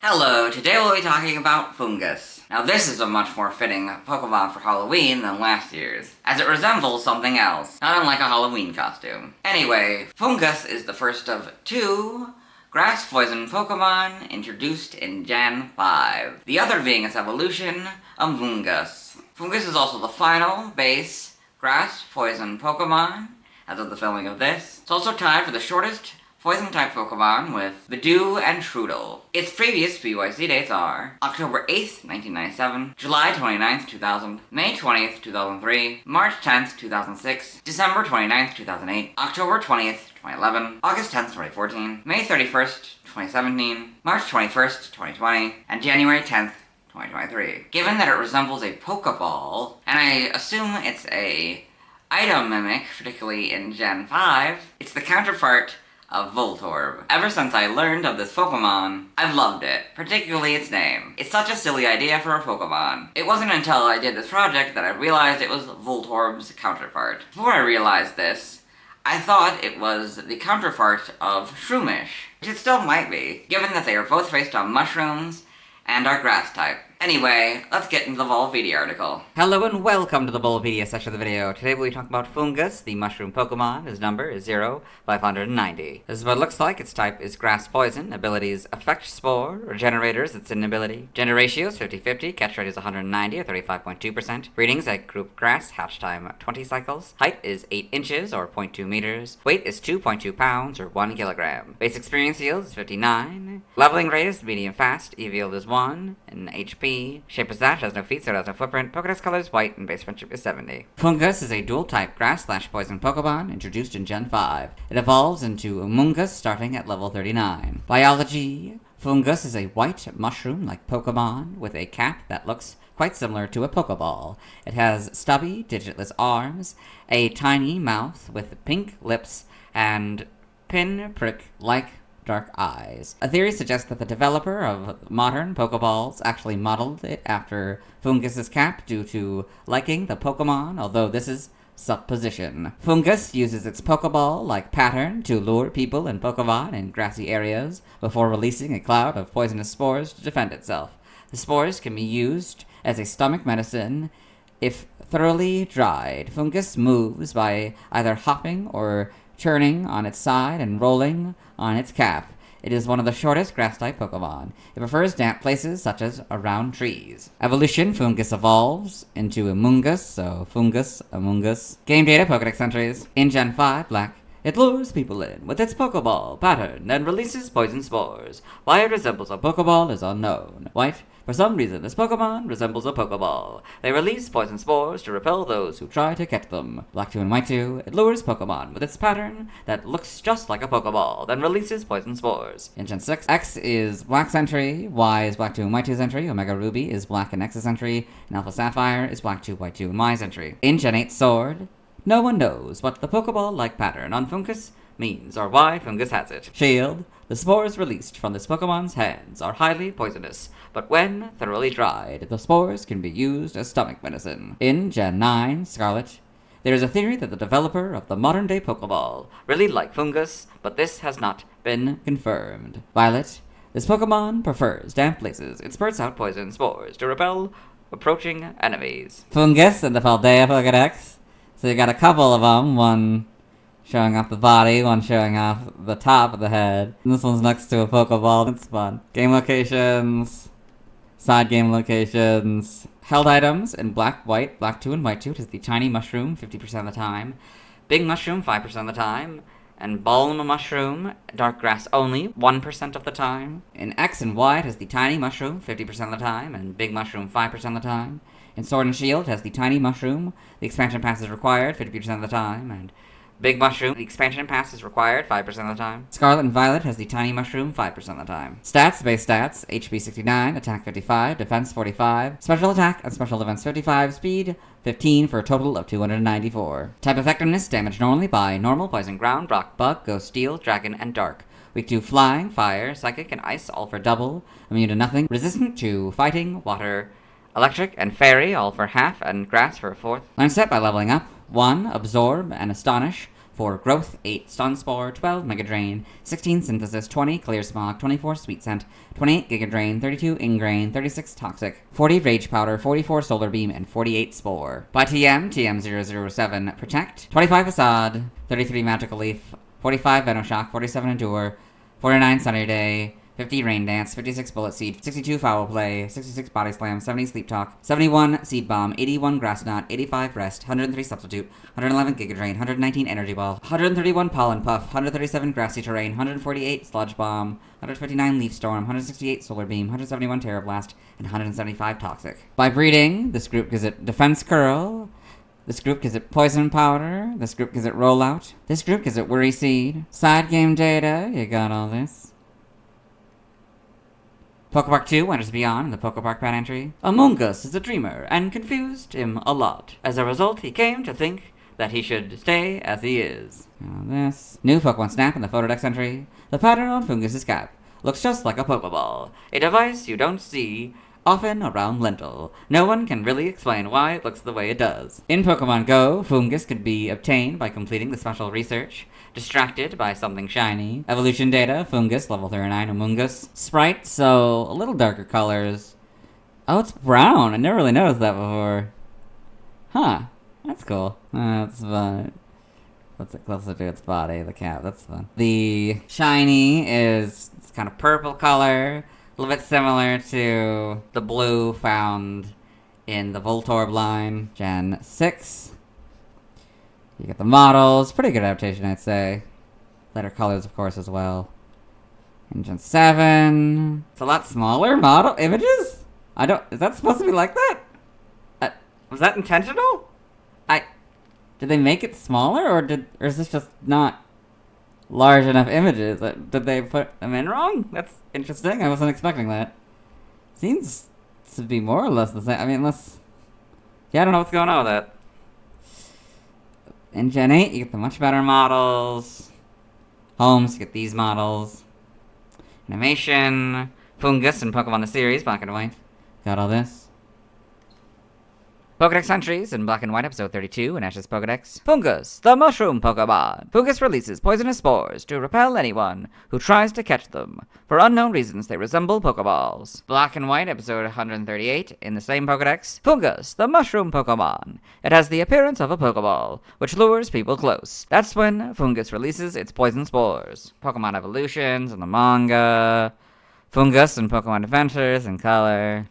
Hello, today we'll be talking about Foongus. Now this is a much more fitting Pokemon for Halloween than last year's, as it resembles something else, not unlike a Halloween costume. Anyway, Foongus is the first of two grass poison Pokemon introduced in Gen 5, the other being its evolution, Foongus. Foongus is also the final base grass poison Pokemon as of the filming of this. It's also tied for the shortest Poison-type Pokemon with Budew and Trudel. Its previous PYC dates are October 8th, 1997, July 29th, 2000, May 20th, 2003, March 10th, 2006, December 29th, 2008, October 20th, 2011, August 10th, 2014, May 31st, 2017, March 21st, 2020, and January 10th, 2023. Given that it resembles a Pokeball, and I assume it's a item mimic, particularly in Gen 5, it's the counterpart of Voltorb. Ever since I learned of this Pokemon, I've loved it, particularly its name. It's such a silly idea for a Pokemon. It wasn't until I did this project that I realized it was Voltorb's counterpart. Before I realized this, I thought it was the counterpart of Shroomish, which it still might be, given that they are both based on mushrooms and are grass type. Anyway, let's get into the Bulbapedia article. Hello and welcome to the Bulbapedia section of the video. Today we'll be talking about Foongus, the mushroom Pokemon. His number is 0590. This is what it looks like. Its type is grass poison. Abilities affect spore. Regenerators, its inability. Gender ratio is 50-50. Catch rate is 190 or 35.2%. Breedings egg group grass. Hatch time 20 cycles. Height is 8 inches or 0.2 meters. Weight is 2.2 pounds or 1 kilogram. Base experience yield is 59. Leveling rate is medium fast. EV yield is 1. And HP. Shape is that, has no feet, so it has no footprint. Pokédex color is white, and base friendship is 70. Foongus is a dual-type grass/poison Pokemon introduced in Gen 5. It evolves into Amoonguss starting at level 39. Biology: Foongus is a white mushroom-like Pokemon with a cap that looks quite similar to a Pokeball. It has stubby, digitless arms, a tiny mouth with pink lips, and pinprick-like dark eyes. A theory suggests that the developer of modern Pokeballs actually modeled it after Foongus's cap due to liking the Pokemon, although this is supposition. Foongus uses its Pokeball-like pattern to lure people and Pokemon in grassy areas before releasing a cloud of poisonous spores to defend itself. The spores can be used as a stomach medicine if thoroughly dried. Foongus moves by either hopping or turning on its side and rolling on its cap. It is one of the shortest grass-type Pokemon. It prefers damp places such as around trees. Evolution: Foongus evolves into Amoonguss, so Foongus, Amoonguss. Game data: Pokédex entries. In Gen 5 Black, it lures people in with its Pokeball pattern and releases poison spores. Why it resembles a Pokeball is unknown. White: for some reason, this Pokemon resembles a Pokeball. They release poison spores to repel those who try to catch them. Black 2 and White 2, it lures Pokemon with its pattern that looks just like a Pokeball, then releases poison spores. In Gen 6, X is Black's entry, Y is Black 2 and White 2's entry, Omega Ruby is Black and X's entry, and Alpha Sapphire is Black 2, White 2, and Y's entry. In Gen 8 Sword, no one knows what the Pokeball-like pattern on Foongus means or why Foongus has it. Shield: the spores released from this Pokemon's hands are highly poisonous, but when thoroughly dried, the spores can be used as stomach medicine. In Gen 9 Scarlet, there is a theory that the developer of the modern-day Pokeball really liked Foongus, but this has not been confirmed. Violet: this Pokemon prefers damp places. It spurts out poison spores to repel approaching enemies. Foongus and the Paldea Pokedex. So you got a couple of them, one showing off the body, one showing off the top of the head. And this one's next to a Pokeball. It's fun. Game locations. Side game locations. Held items in Black 2 and White 2 is the tiny mushroom 50% of the time, big mushroom 5% of the time, and balm mushroom, dark grass only, 1% of the time. In X and Y it has the tiny mushroom 50% of the time, and big mushroom 5% of the time. In Sword and Shield it has the tiny mushroom, the expansion pass is required 50% of the time, and big mushroom, the expansion pass is required 5% of the time. Scarlet and Violet has the tiny mushroom 5% of the time. Stats: base stats, HP 69, attack 55, defense 45, special attack and special defense 55, speed 15 for a total of 294. Type effectiveness: damage normally by normal, poison, ground, rock, bug, ghost, steel, dragon, and dark. Weak to flying, fire, psychic, and ice, all for double. Immune to nothing. Resistant to fighting, water, electric, and fairy, all for half, and grass for a fourth. Learn set by leveling up. 1. Absorb and Astonish. 4 Growth, 8 Stun Spore, 12 Mega Drain, 16 Synthesis, 20 Clear Smog, 24 Sweet Scent, 28 Giga Drain, 32 Ingrain, 36 Toxic, 40 Rage Powder, 44 Solar Beam, and 48 Spore. By TM007 Protect, 25 Facade, 33 Magical Leaf, 45 Venoshock, 47 Endure, 49 Sunny Day, 50 Rain Dance, 56 Bullet Seed, 62 Foul Play, 66 Body Slam, 70 Sleep Talk, 71 Seed Bomb, 81 Grass Knot, 85 Rest, 103 Substitute, 111 Giga Drain, 119 Energy Ball, 131 Pollen Puff, 137 Grassy Terrain, 148 Sludge Bomb, 159 Leaf Storm, 168 Solar Beam, 171 Terra Blast, and 175 Toxic. By breeding, this group gives it Defense Curl, this group gives it Poison Powder, this group gives it Rollout, this group gives it Worry Seed. Side game data, you got all this. Pokepark 2 Wonders Beyond in the Pokepark pad entry. Foongus is a dreamer and confused him a lot. As a result, he came to think that he should stay as he is. Now this. New Pokemon Snap in the Photodex entry. The pattern on Foongus' cap looks just like a Pokeball, a device you don't see often around Lentil. No one can really explain why it looks the way it does. In Pokemon Go, Foongus could be obtained by completing the special research. Distracted by something shiny. Evolution data, Foongus, level 39, Amoongus. Sprite, so a little darker colors. Oh, it's brown. I never really noticed that before. Huh. That's cool. That's fun. Puts it closer to its body, the cap. That's fun. The shiny is it's kind of purple color. A little bit similar to the blue found in the Voltorb line. Gen 6. You get the models. Pretty good adaptation, I'd say. Lighter colors, of course, as well. In Gen 7. It's a lot smaller model images? Is that supposed to be like that? Was that intentional? Did they make it smaller, or is this just not large enough images? Did they put them in wrong? That's interesting. I wasn't expecting that. Seems to be more or less the same. I mean, yeah, I don't know what's going on with that. In Gen 8, you get the much better models. Homes, you get these models. Animation. Foongus and Pokemon the series, black and white. Got all this. Pokedex entries in Black and White episode 32 in Ash's Pokedex. Foongus, the mushroom Pokemon. Foongus releases poisonous spores to repel anyone who tries to catch them. For unknown reasons, they resemble Pokeballs. Black and White episode 138 in the same Pokedex. Foongus, the mushroom Pokemon. It has the appearance of a Pokeball, which lures people close. That's when Foongus releases its poison spores. Pokemon evolutions in the manga. Foongus and Pokemon Adventures in color.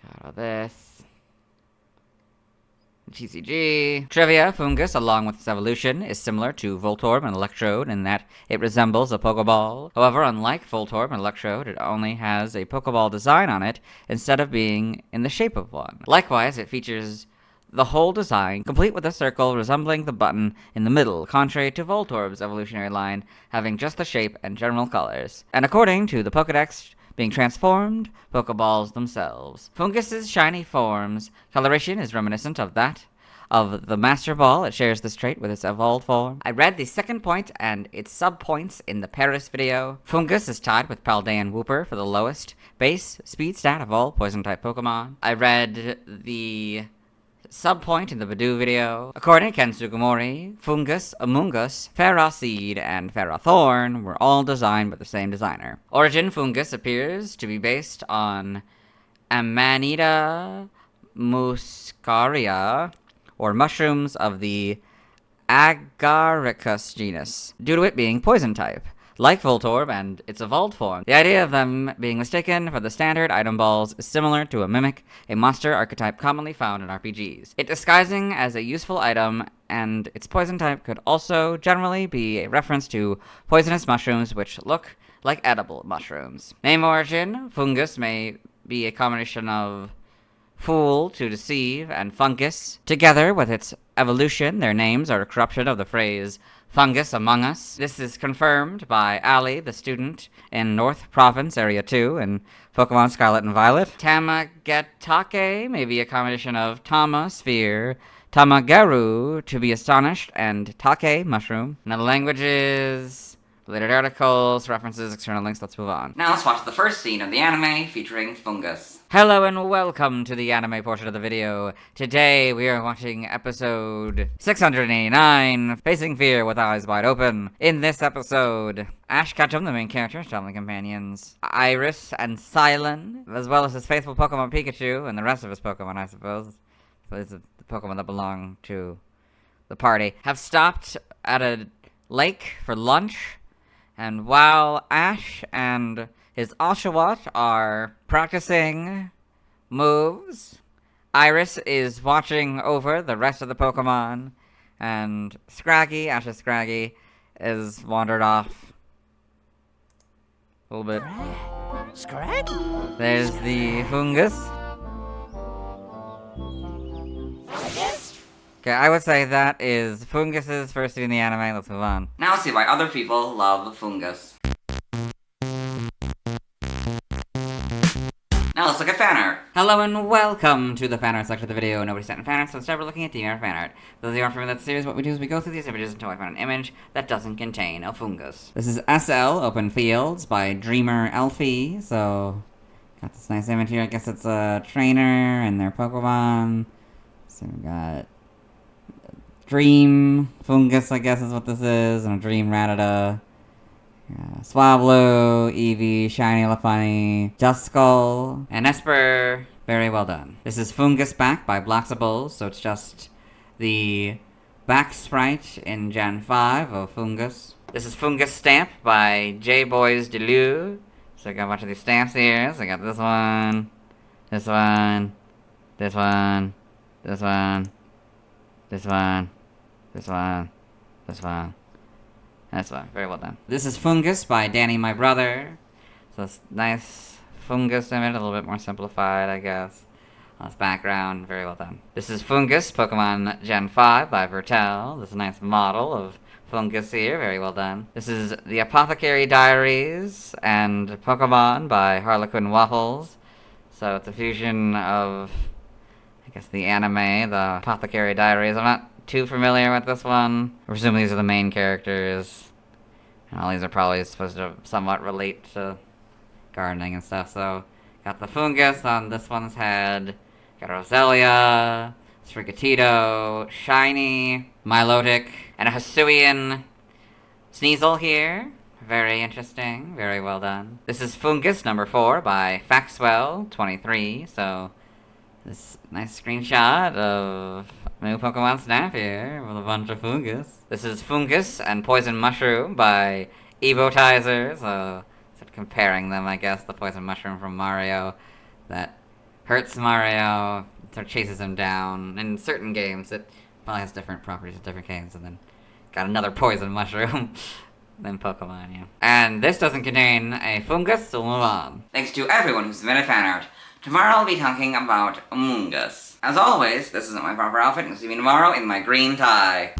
Got all this. TCG. Trivia, Foongus, along with its evolution, is similar to Voltorb and Electrode in that it resembles a Pokeball. However, unlike Voltorb and Electrode, it only has a Pokeball design on it instead of being in the shape of one. Likewise, it features the whole design, complete with a circle resembling the button in the middle, contrary to Voltorb's evolutionary line having just the shape and general colors. And according to the Pokedex, being transformed Pokeballs themselves. Foongus's shiny form's coloration is reminiscent of that of the Master Ball. It shares this trait with its evolved form. I read the second point and its sub-points in the Paris video. Foongus is tied with Paldean Wooper for the lowest base speed stat of all Poison-type Pokemon. I read the sub-point in the Badoo video. According to Ken Sugimori, Foongus, Amoongus, Ferroseed, and Ferrothorn were all designed by the same designer. Origin Foongus appears to be based on Amanita muscaria, or mushrooms of the Agaricus genus, due to it being poison-type. Like Voltorb and its evolved form, the idea of them being mistaken for the standard item balls is similar to a mimic, a monster archetype commonly found in RPGs. It disguising as a useful item, and its poison type could also generally be a reference to poisonous mushrooms which look like edible mushrooms. Name origin, Foongus may be a combination of fool, to deceive, and fungus. Together with its evolution, their names are a corruption of the phrase Fungus Among Us. This is confirmed by Ali, the student in North Province, Area 2, in Pokemon Scarlet and Violet. Tamagetake may be a combination of Tama, sphere, Tamagaru, to be astonished, and Take, mushroom. Now the languages, related articles, references, external links, let's move on. Now let's watch the first scene of the anime featuring Foongus. Hello and welcome to the anime portion of the video. Today we are watching episode 689, Facing Fear with Eyes Wide Open. In this episode, Ash Ketchum, the main character, traveling companions, Iris and Silent, as well as his faithful Pokemon Pikachu and the rest of his Pokemon, I suppose. These are the Pokemon that belong to the party, have stopped at a lake for lunch, and while Ash and his Oshawott are practicing moves, Iris is watching over the rest of the Pokemon, and Scraggy, Ash's Scraggy, is wandered off a little bit. Scraggy? There's the Foongus. Okay, I would say that is Foongus's first scene in the anime. Let's move on. Now see why other people love Foongus. Now let's look at fan art. Hello and welcome to the fan art section of the video. Nobody sent in fan art, so let's start by looking at DMR fan art. Those of you aren't familiar with that series, what we do is we go through these images until I find an image that doesn't contain a Foongus. This is SL Open Fields by Dreamer Elfie. So, got this nice image here. I guess it's a trainer and their Pokemon. So we got Dream Foongus, I guess is what this is, and a Dream Rattata. Swablu, Eevee, Shiny Lopunny, Duskull, and Esper. Very well done. This is Foongus back by Bloxables, so it's just the back sprite in Gen 5 of Foongus. This is Foongus Stamp by J-Boys Deleu. So I got a bunch of these stamps here. So I got this one, this one, this one, this one, this one, this one, this one. That's fine. Very well done. This is Foongus by Danny My Brother. So it's nice Foongus image, a little bit more simplified, I guess. On this background, very well done. This is Foongus, Pokemon Gen 5 by Vertel. This is a nice model of Foongus here, very well done. This is The Apothecary Diaries and Pokemon by Harlequin Waffles. So it's a fusion of, I guess, the anime, the Apothecary Diaries. I'm not too familiar with this one. I presume these are the main characters. And all these are probably supposed to somewhat relate to gardening and stuff. So, got the Foongus on this one's head. Got Roselia, Sprigatito, Shiny, Milotic, and a Hisuian Sneasel here. Very interesting. Very well done. This is Foongus number 4 by Faxwell23. So, this nice screenshot of new Pokemon Snap here with a bunch of Foongus. This is Foongus and Poison Mushroom by Ebotizer. So, comparing them, I guess. The Poison Mushroom from Mario that hurts Mario, sort of chases him down. In certain games, it probably has different properties in different games. And then got another Poison Mushroom than Pokemon, yeah. And this doesn't contain a Foongus, so we'll move on. Thanks to everyone who submitted fan art. Tomorrow I'll be talking about Among Us. As always, this isn't my proper outfit, and you'll see me tomorrow in my green tie.